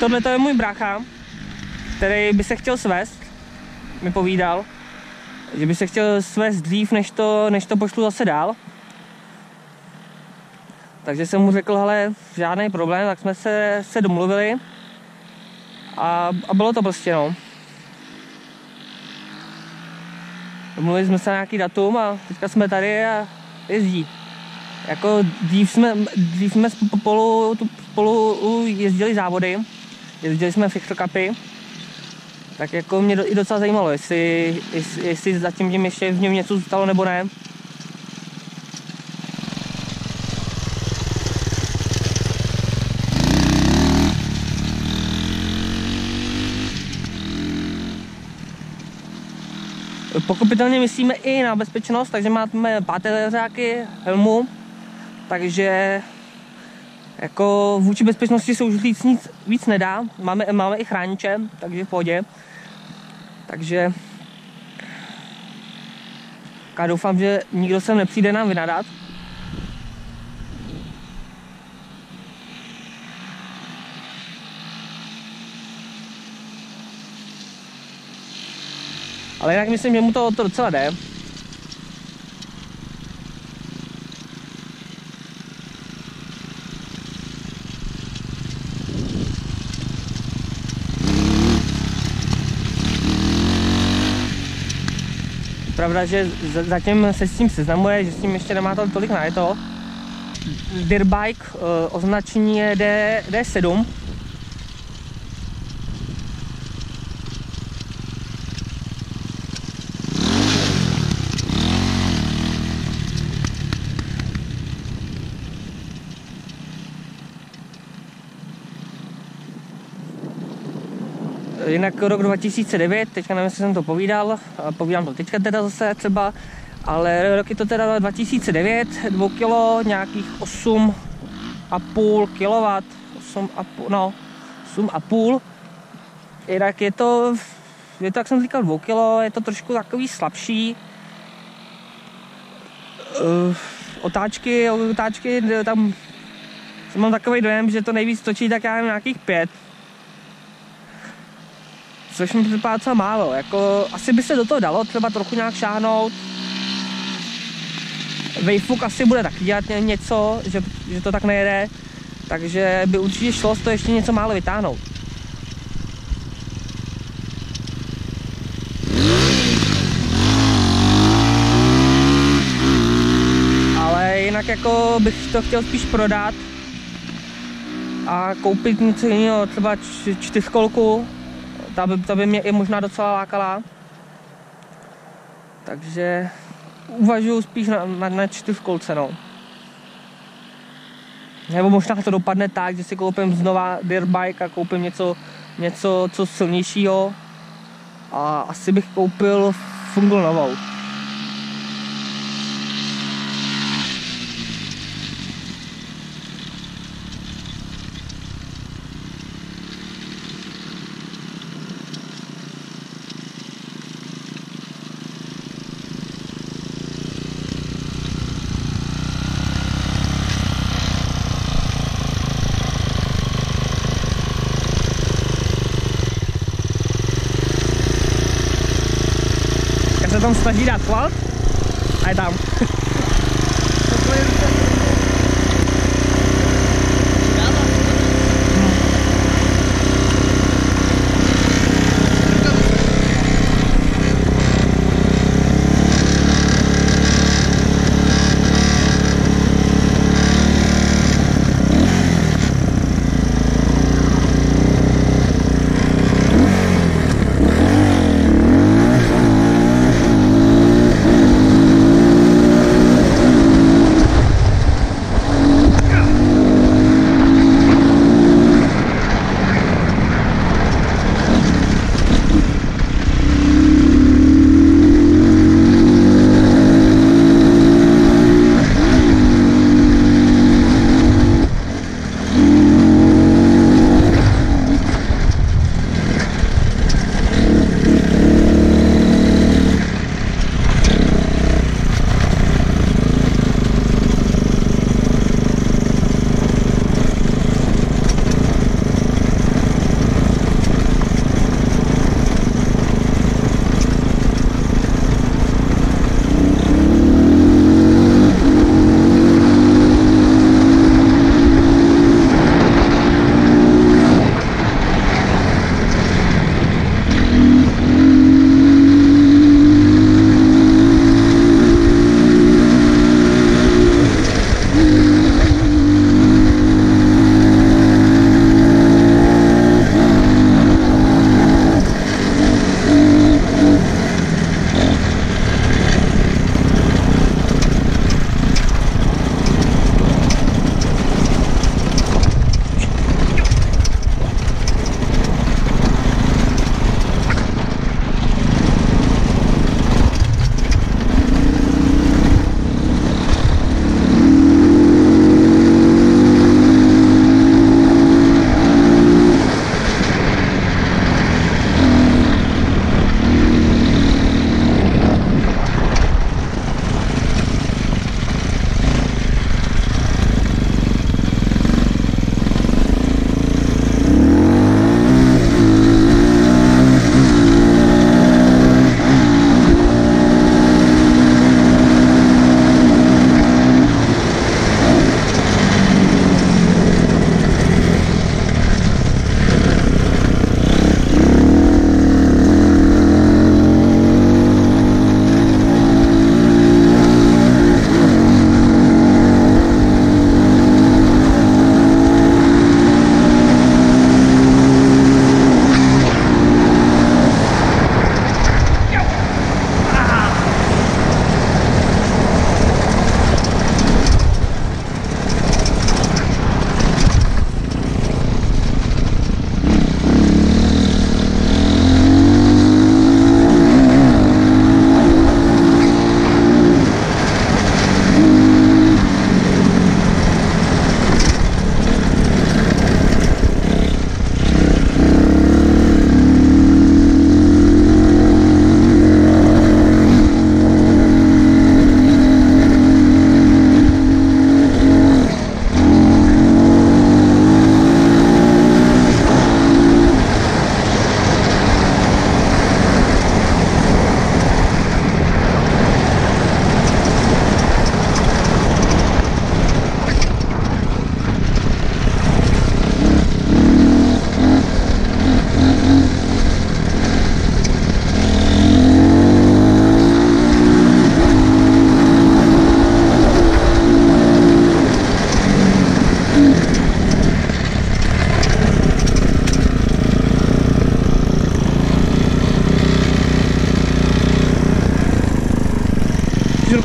tohle je můj brácha, který by se chtěl svést, mi povídal, že by se chtěl svést dřív, než to pošlu zase dál. Takže jsem mu řekl, hele, žádný problém, tak jsme se domluvili a bylo to prostě, no. Domluvili jsme se na nějaký datum a teďka jsme tady a jezdí. Jako dřív jsme spolu jezdili závody, jezdili jsme Fichtl Cupy, tak jako mě i docela zajímalo, jestli zatím tím ještě v něm něco zůstalo nebo ne. Pochopitelně myslíme i na bezpečnost, takže máme páteřáky, helmu, takže jako vůči bezpečnosti se už víc nedá. Máme i chrániče, takže v pohodě. Takže já doufám, že nikdo sem nepřijde nám vynadat. Ale jinak myslím, že mu to docela jde. Pravda, že zatím se s tím seznamuje, že s tím ještě nemá tolik najeto. Dirtbike, označení je D7. Jinak rok 2009, teďka nevím, jestli jsem to povídal to teďka teda zase třeba, ale rok je to teda 2009, 2 kilo, nějakých 8,5 kW, 8,5. Jinak je to, jak jsem říkal, 2 kilo, je to trošku takový slabší. Otáčky, tam mám takový dojem, že to nejvíc točí tak já nevím, nějakých 5. Což mi připadá docela málo, jako asi by se do toho dalo třeba trochu nějak šáhnout. Vejfuk asi bude taky dělat něco, že to tak nejede, takže by určitě šlo z toho ještě něco málo vytáhnout. Ale jinak jako bych to chtěl spíš prodat a koupit něco jiného, třeba 4kolku. Ta by mě i možná docela lákala. Takže uvažuji spíš na 4kolce, no. Nebo možná to dopadne tak, že si koupím znova dirtbike a koupím něco co silnějšího. A asi bych koupil fungl novou. Se tam snaží dát chvat a je tam.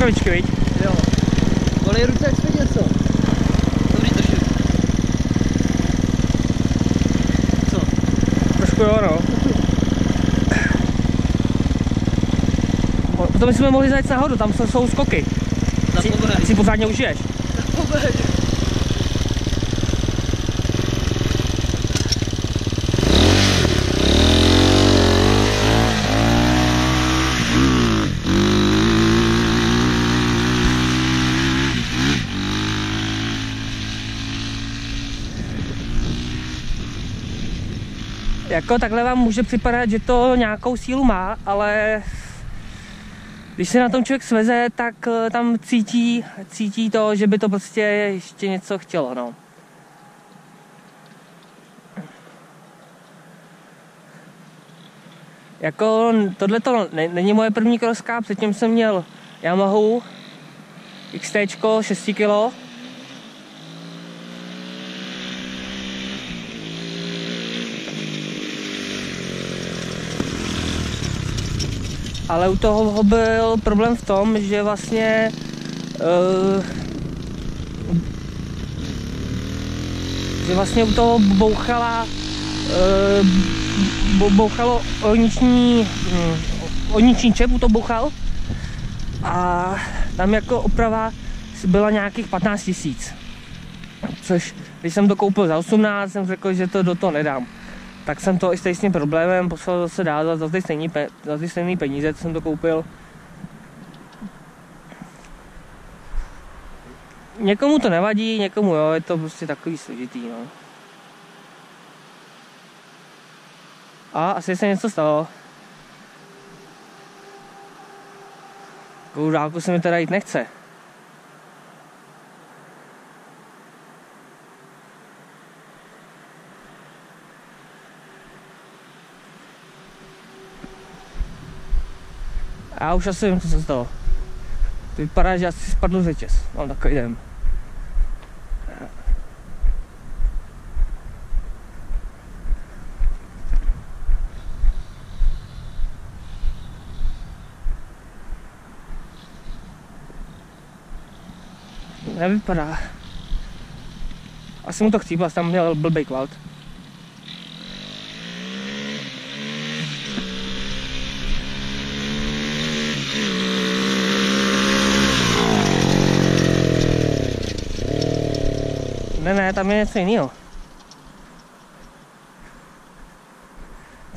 rukavičky, viď? Jo. Volej ruce, jak jsme něco. Dobrý, drží. Co? Trošku jo, no. Potom bychom mohli zajet nahoru, tam jsou skoky. Na povrch. Si pořádně užiješ. Na povrch. Jako takhle vám může připadat, že to nějakou sílu má, ale když se na tom člověk sveze, tak tam cítí to, že by to prostě ještě něco chtělo, no. Jako tohleto není moje první kroska, předtím jsem měl Yamahu XT 6 kg. Ale u toho byl problém v tom, že vlastně u toho bouchalo oniční čep, to bouchal a tam jako oprava byla nějakých 15 000. Což když jsem to koupil za 18, jsem řekl, že to do toho nedám. Tak jsem to i s tím problémem poslal zase dál za ty stejné peníze, co jsem to koupil. Někomu to nevadí, někomu jo, je to prostě takový složitý, no. A asi se něco stalo. Takovou dálku se mi teda jít nechce. Já už asi vím, co se stalo. To vypadá, že asi spadl řetěz. Mám takový den. Nevypadá. Asi mu to chcíplo, tam měl blbej cloud. Ne, tam je něco jiného.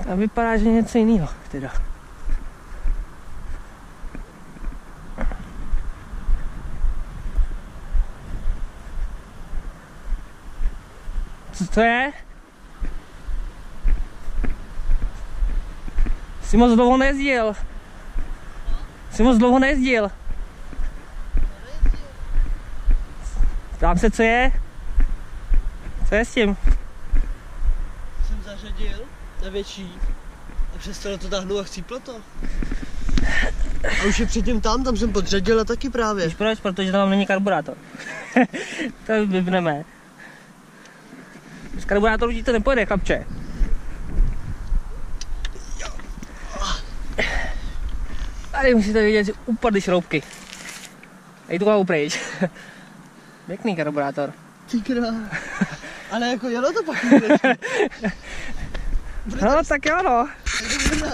Tam vypadá, že je něco jiného, teda. Co to je? Jsi moc dlouho nejezdil. Ptám se, co je? Co je s tím? Jsem zařadil na větší a přestalo to tahnout a chcíplo to. A už je předtím tam jsem podřadil a taky právě. Víš proč? Protože tam není karburátor. To vypneme. Z karburátoru ti to nepojede, chlapče. Tady musíte vidět, že upadly šroubky. Dej tu hlavu pryč. Pěkný karburátor. Ty krá. Ale jako jelo to pak. No tak jo no. Tak to bude